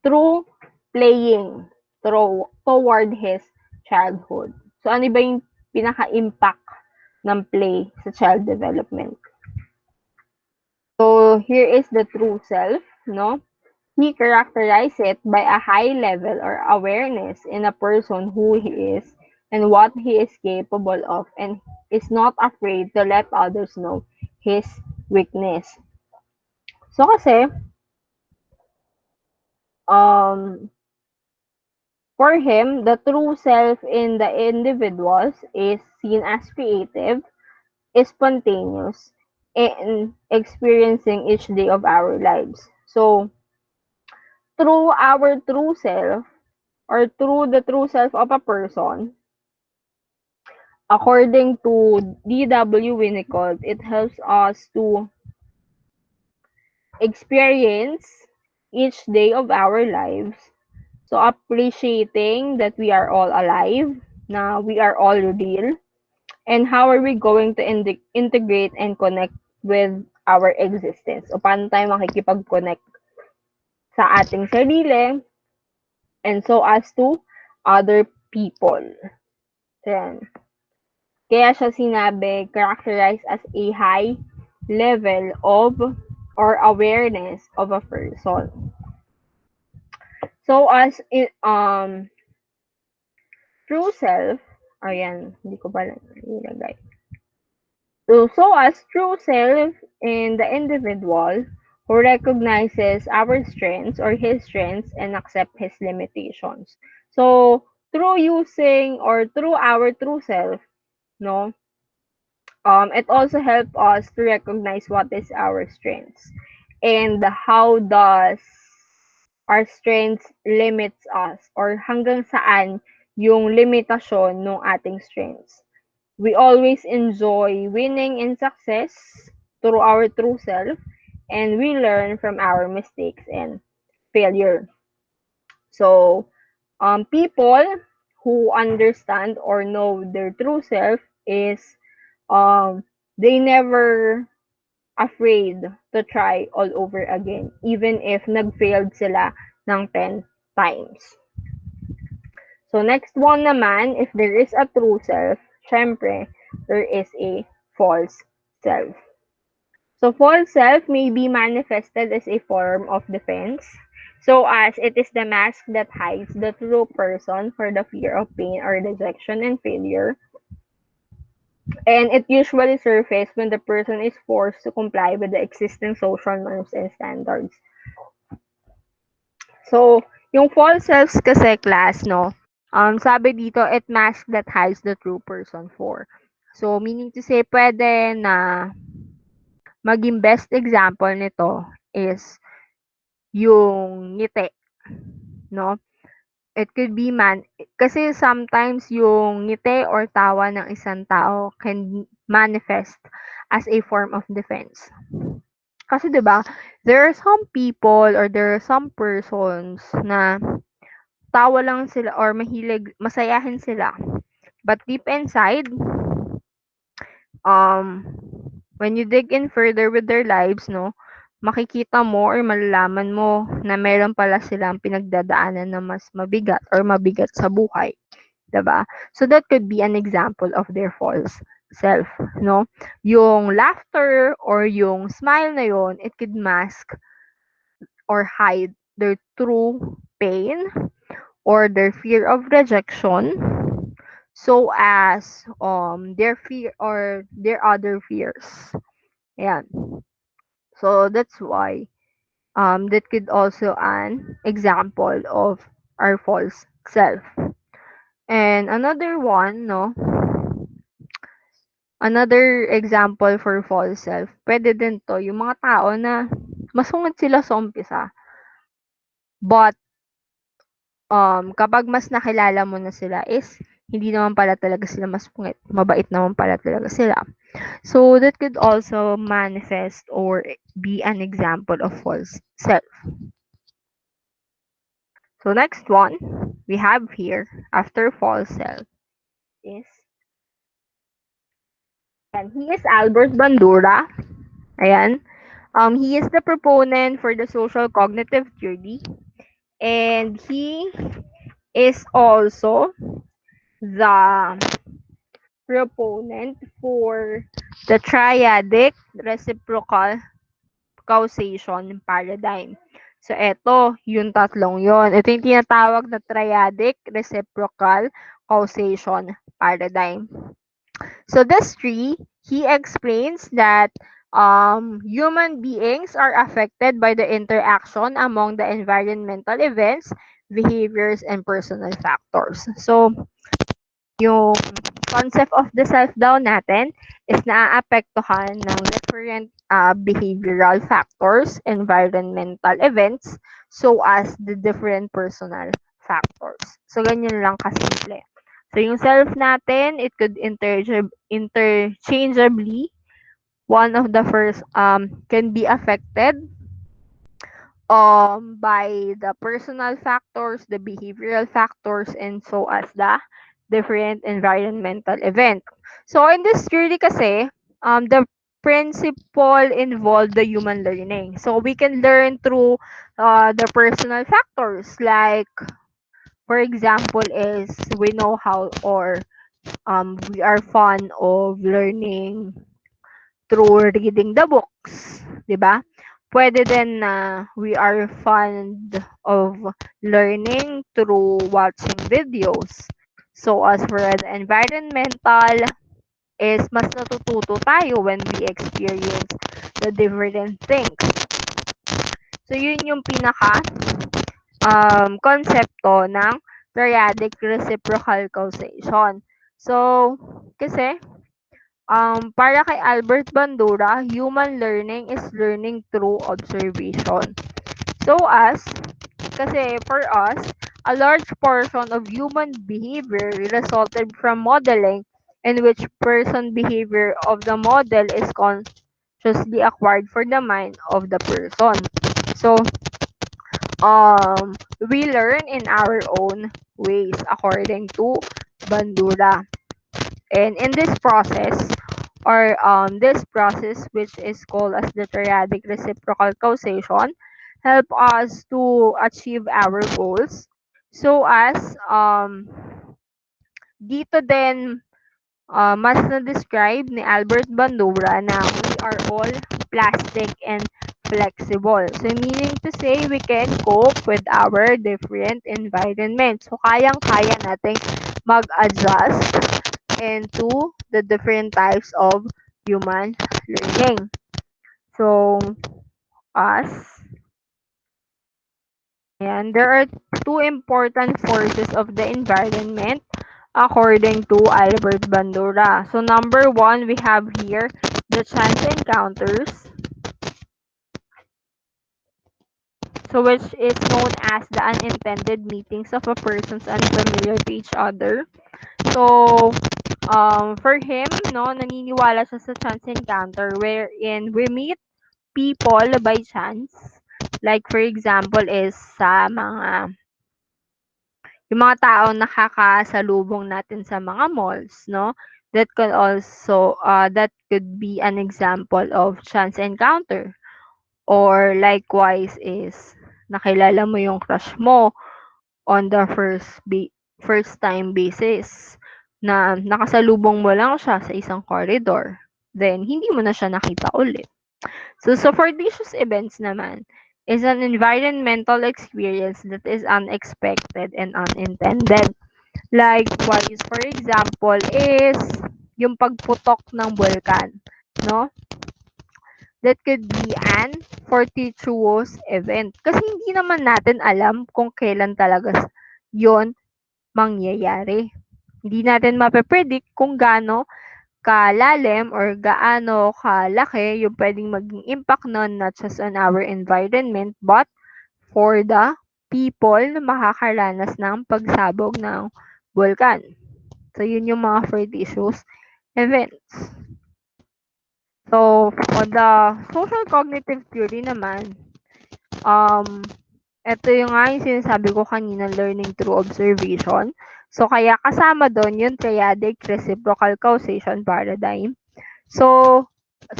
through playing toward his childhood. So ano ba yung pinaka-impact ng play sa child development? So here is the true self, no? He characterized it by a high level or awareness in a person who he is and what he is capable of, and is not afraid to let others know his weakness. So kasi, um, for him, the true self in the individuals is seen as creative, is spontaneous, and experiencing each day of our lives. So, through our true self, or through the true self of a person, according to D.W. Winnicott, it helps us to experience each day of our lives. So appreciating that we are all alive, na we are all real, and how are we going to integrate and connect with our existence? O paano tayo makikipag-connect sa ating sarili, and so as to other people. So, yan. Kaya siya sinabi, characterized as a high level of or awareness of a person. So as it, true self, ayan, hindi ko pala nilagay. So as true self in the individual who recognizes our strengths or his strengths and accept his limitations. So through using, or through our true self, no, it also helps us to recognize what is our strengths and how does our strengths limits us, or hanggang saan yung limitasyon ng ating strengths. We always enjoy winning and success through our true self, and we learn from our mistakes and failure. So, people who understand or know their true self is, um, they never afraid to try all over again, even if nag-failed sila ng 10 times. So, next one naman, if there is a true self, syempre, there is a false self. So, false self may be manifested as a form of defense, so as it is the mask that hides the true person for the fear of pain or rejection and failure. And it usually surfaces when the person is forced to comply with the existing social norms and standards. So, yung false selves kasi class, no? Sabi dito, it masks that hides the true person for. So, meaning to say, pwede na maging best example nito is yung ngiti, no? It could be kasi sometimes yung ngiti or tawa ng isang tao can manifest as a form of defense. Kasi 'di ba, there are some people or there are some persons na tawa lang sila or mahilig masayahin sila. But deep inside, um, when you dig in further with their lives, no, makikita mo or malalaman mo na meron pala silang pinagdadaanan na mas mabigat or mabigat sa buhay, 'di ba? So that could be an example of their false self, no? Yung laughter or yung smile na yon, it could mask or hide their true pain or their fear of rejection, so as their fear or their other fears. Ayan. So that's why that could also an example of our false self. And another one, no, another example for false self, pwede din to, yung mga tao na masungit sila sa umpisa. But kapag mas nakilala mo na sila is hindi naman pala talaga sila masungit. Mabait naman pala talaga sila. So that could also manifest or be an example of false self. So next one we have here after false self is, and he is Albert Bandura. Ayan. He is the proponent for the social cognitive theory, and he is also the proponent for the triadic reciprocal causation paradigm. So, eto, yung tatlong yon. Ito yung tinatawag na triadic reciprocal causation paradigm. So, this tree, he explains that human beings are affected by the interaction among the environmental events, behaviors, and personal factors. So, yung concept of the self daw natin is naaapektuhan ng different behavioral factors, environmental events, so as the different personal factors. So, ganyan lang kasimple. So, yung self natin, it could interchangeably, one of the first can be affected by the personal factors, the behavioral factors, and so as the different environmental event. So in this theory kasi, the principle involved the human learning. So we can learn through the personal factors, like for example is we know how or we are fond of learning through reading the books, 'di ba? Pwede din na we are fond of learning through watching videos. So as for the environmental is mas natututo tayo when we experience the different things. So yun yung pinaka konsepto ng periodic reciprocal causation. So kasi para kay Albert Bandura, human learning is learning through observation. So kasi for us, a large portion of human behavior resulted from modeling in which person behavior of the model is consciously acquired for the mind of the person. So, we learn in our own ways according to Bandura. And in this process, or this process, which is called as the triadic reciprocal causation, help us to achieve our goals. So as dito din mas na-describe ni Albert Bandura na we are all plastic and flexible. So, meaning to say, we can cope with our different environments. So, kayang-kaya nating mag-adjust into the different types of human learning. So, as and there are two important forces of the environment according to Albert Bandura. So number one, we have here the chance encounters, so which is known as the unintended meetings of a persons unfamiliar to each other. So for him, no, naniniwala siya sa chance encounter wherein we meet people by chance. Like for example is sa mga yung mga taong nakakasalubong natin sa mga malls, no? That could also, that could be an example of chance encounter. Or likewise is, nakilala mo yung crush mo on the first time basis na nakasalubong mo lang siya sa isang corridor. Then, hindi mo na siya nakita ulit. So fortuitous events naman is an environmental experience that is unexpected and unintended. Likewise, for example, is yung pagputok ng bulkan, no? That could be an fortuitous event. Kasi hindi naman natin alam kung kailan talaga yon mangyayari. Hindi natin mape-predict kung gaano kalalim or gaano kalaki yung pwedeng maging impact nun not just on our environment but for the people na makakaranas ng pagsabog ng vulkan. So, yun yung mga fortuitous events. So, on the social cognitive theory naman, ito yung nga yung sinasabi ko kanina, learning through observation. So, kaya kasama doon yung triadic reciprocal causation paradigm. So,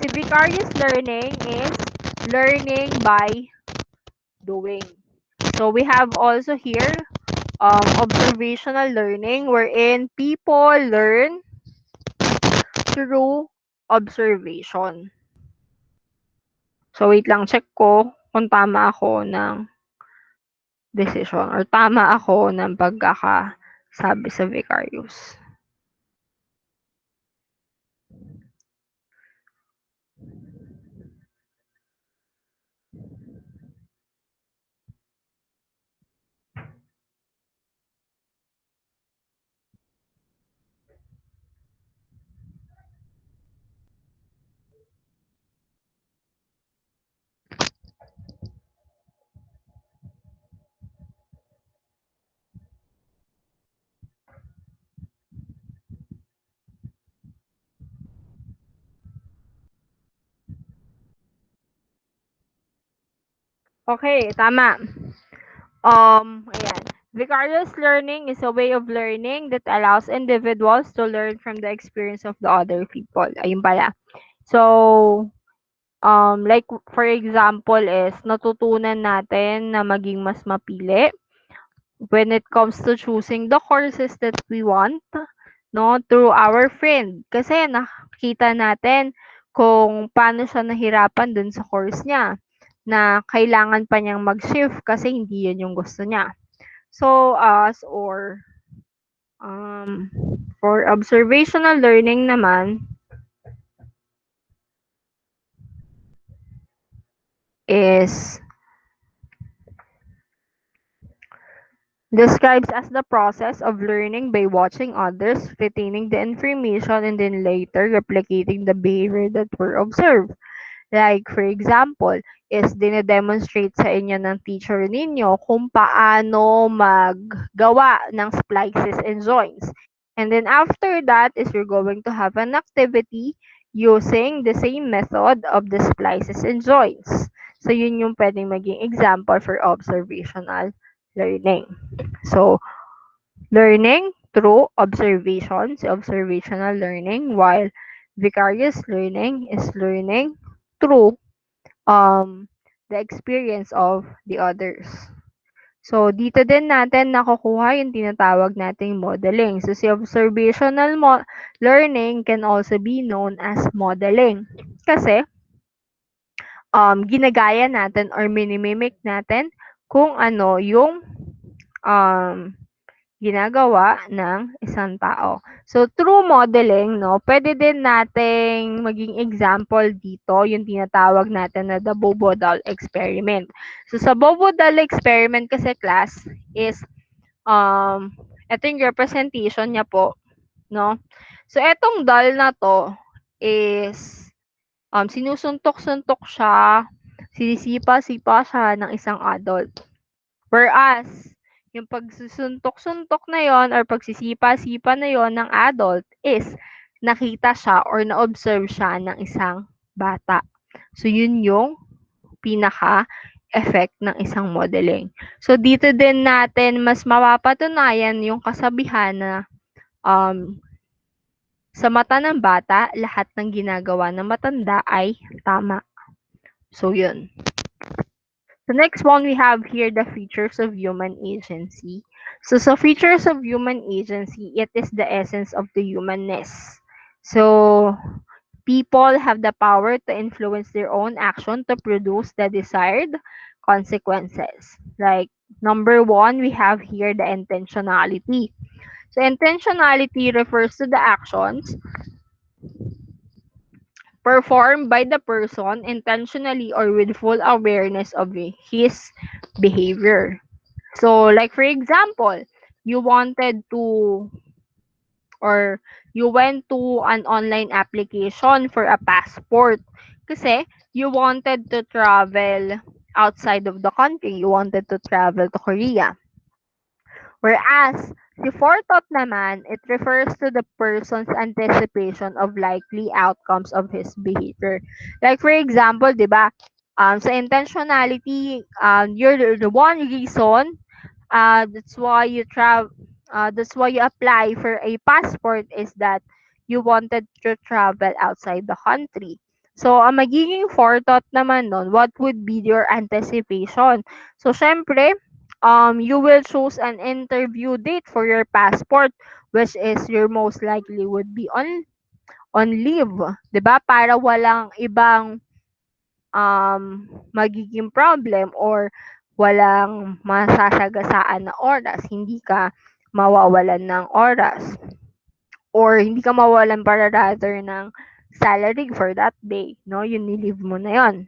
si vicarious learning is learning by doing. So, we have also here observational learning wherein people learn through observation. So, wait lang, check ko kung tama ako ng decision or tama ako ng pagkakasabi sa vicarious. Okay, tama. Ayan. Vicarious learning is a way of learning that allows individuals to learn from the experience of the other people. Ayun pala. So, like for example is natutunan natin na maging mas mapili when it comes to choosing the courses that we want, no, through our friend. Kasi nakita natin kung paano siya nahirapan dun sa course niya na kailangan pa niyang mag-shift kasi hindi yun yung gusto niya. So, for observational learning naman is describes as the process of learning by watching others, retaining the information, and then later replicating the behavior that were observed. Like, for example, is dine-demonstrate sa inyo ng teacher ninyo kung paano maggawa ng splices and joins. And then after that is you're going to have an activity using the same method of the splices and joins. So, yun yung pwedeng maging example for observational learning. So, learning through observation, so observational learning, while Vicarious learning is learning through um, the experience of the others. So, dito din natin nakukuha yung tinatawag nating modeling. So, si observational learning can also be known as modeling. Kasi, ginagaya natin or minimimic natin kung ano yung um, ginagawa ng isang tao. So, through modeling, no, pwede din nating maging example dito yung tinatawag natin na the Bobo doll experiment. So, sa Bobo doll experiment kasi class is, ito yung representation niya po, no? So, etong doll na to is, sinusuntok-suntok siya, sinisipa-sipa siya ng isang adult. Whereas, yung pagsusuntok-suntok na yon or pagsisipa-sipa na yon ng adult is nakita siya or na-observe siya ng isang bata. So, yun yung pinaka-effect ng isang modeling. So, dito din natin mas mapapatunayan yung kasabihan na um, sa mata ng bata, lahat ng ginagawa ng matanda ay tama. So, yun. The next one we have here the features of human agency. So features of human agency, it is the essence of the humanness. So people have the power to influence their own action to produce the desired consequences. Like number one, we have here the intentionality. So intentionality refers to the actions performed by the person intentionally or with full awareness of his behavior. So, like for example, you wanted to or you went to an online application for a passport kasi you wanted to travel outside of the country. You wanted to travel to Korea. Whereas, the forethought naman, it refers to the person's anticipation of likely outcomes of his behavior. Like for example, 'di ba? Sa intentionality, you're the one reason that's why that's why you apply for a passport is that you wanted to travel outside the country. So, ang magiging forethought naman nun, what would be your anticipation? So, syempre, you will choose an interview date for your passport, which is your most likely would be on leave, 'di ba? Para walang ibang magiging problem or walang masasagasaan na oras, hindi ka mawawalan ng oras or hindi ka mawawalan para rather ng salary for that day, no? Yun, ni-leave mo na yon.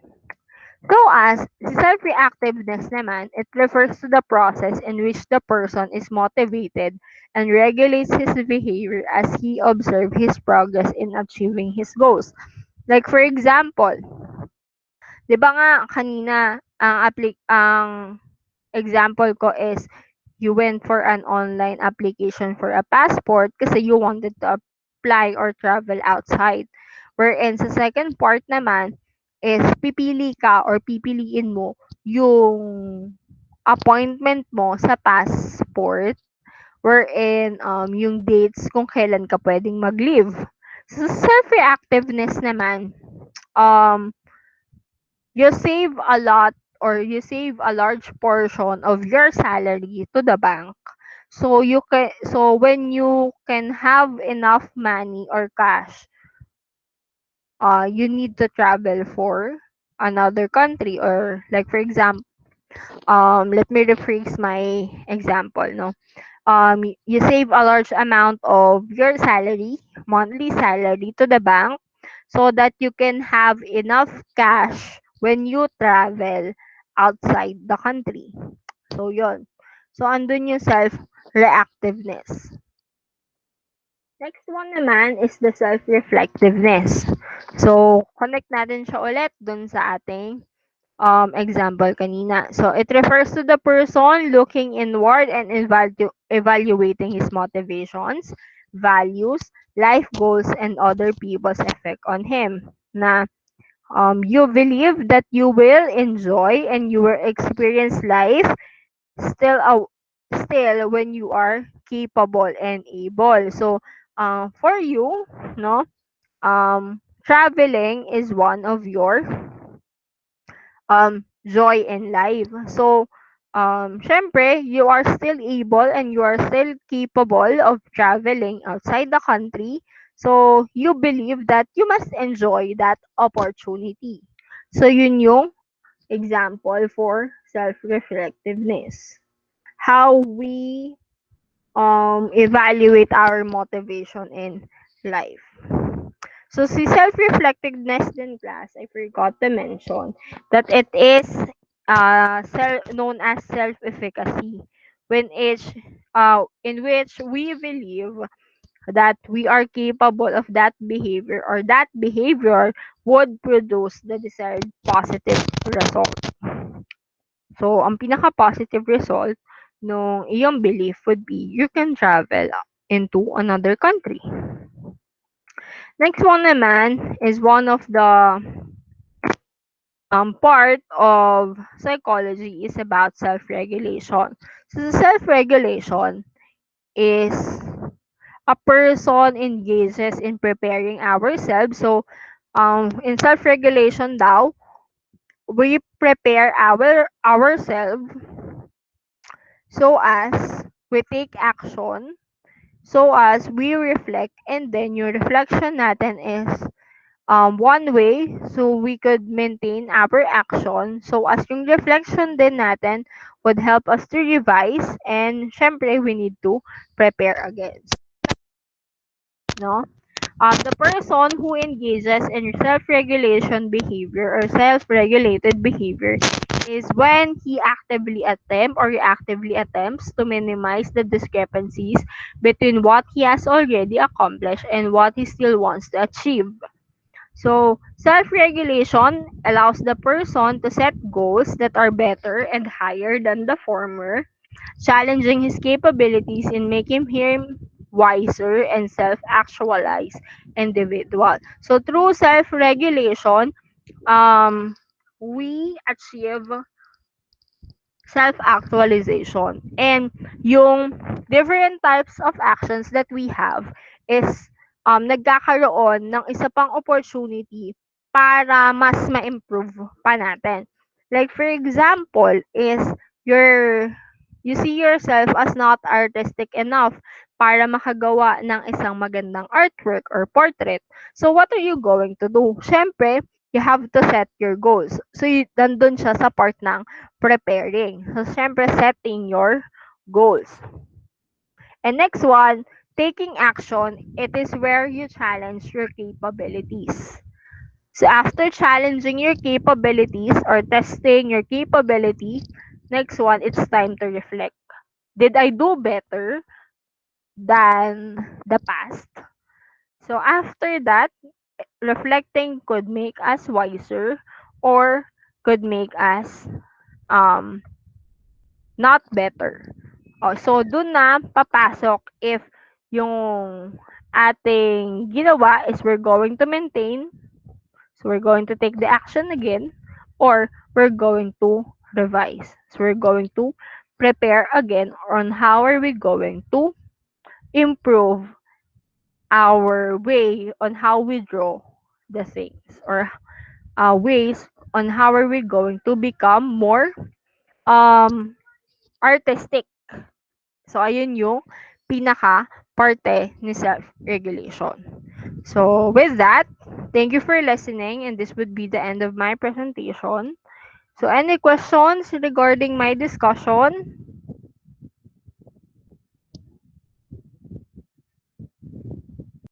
So as self-reactiveness naman, it refers to the process in which the person is motivated and regulates his behavior as he observes his progress in achieving his goals. Like for example, 'di ba nga kanina ang example ko is you went for an online application for a passport kasi you wanted to apply or travel outside. Wherein sa second part naman is pipili ka or pipiliin mo yung appointment mo sa passport wherein yung dates kung kailan ka pwedeng mag-leave. Sa self-reactiveness naman, um, you save a lot or you save a large portion of your salary to the bank. So when you can have enough money or cash, you need to travel for another country or like for example, let me rephrase my example, no? You save a large amount of your salary, monthly salary to the bank so that you can have enough cash when you travel outside the country. So, yon. So, andun yung self-reactiveness. Next one naman is the self-reflectiveness. So, connect natin siya ulit dun sa ating example kanina. So, it refers to the person looking inward and evaluating his motivations, values, life goals, and other people's effect on him. Na you believe that you will enjoy and you will experience life still still when you are capable and able. So, for you, no, traveling is one of your joy in life. So, syempre, you are still able and you are still capable of traveling outside the country. So, you believe that you must enjoy that opportunity. So, yun yung example for self-reflectiveness. How we evaluate our motivation in life. So, si self-reflectiveness din class, I forgot to mention that it is known as self-efficacy in which we believe that we are capable of that behavior or that behavior would produce the desired positive result. So, ang pinaka-positive result nung iyong belief would be you can travel into another country. Next one naman is one of the part of psychology is about self-regulation. So, the self-regulation is a person engages in preparing ourselves. So, in self-regulation daw, we prepare ourselves so as we take action, so as we reflect, and then yung reflection natin is one way so we could maintain our action. So as yung reflection din natin would help us to revise and syempre we need to prepare again. No? The person who engages in self-regulation behavior or self-regulated behavior is when he actively attempts to minimize the discrepancies between what he has already accomplished and what he still wants to achieve. So, self-regulation allows the person to set goals that are better and higher than the former, challenging his capabilities in making him wiser and self-actualized individual. So, through self-regulation, um, we achieve self-actualization. And yung different types of actions that we have is nagkakaroon ng isa pang opportunity para mas ma-improve pa natin. Like for example is your you see yourself as not artistic enough para makagawa ng isang magandang artwork or portrait. So what are you going to do? Siyempre, you have to set your goals. So nandun siya sa part ng preparing. So, syempre, setting your goals. And next one, taking action, it is where you challenge your capabilities. So, after challenging your capabilities or testing your capability, next one, it's time to reflect. Did I do better than the past? So, after that, reflecting could make us wiser or could make us um, not better. Oh, so dun na papasok if yung ating ginawa is we're going to maintain, so we're going to take the action again, or we're going to revise. So we're going to prepare again on how are we going to improve our way on how we draw the things or ways on how are we going to become more artistic. So, ayun yung pinaka-parte ni self-regulation. So, with that, thank you for listening and this would be the end of my presentation. So, any questions regarding my discussion?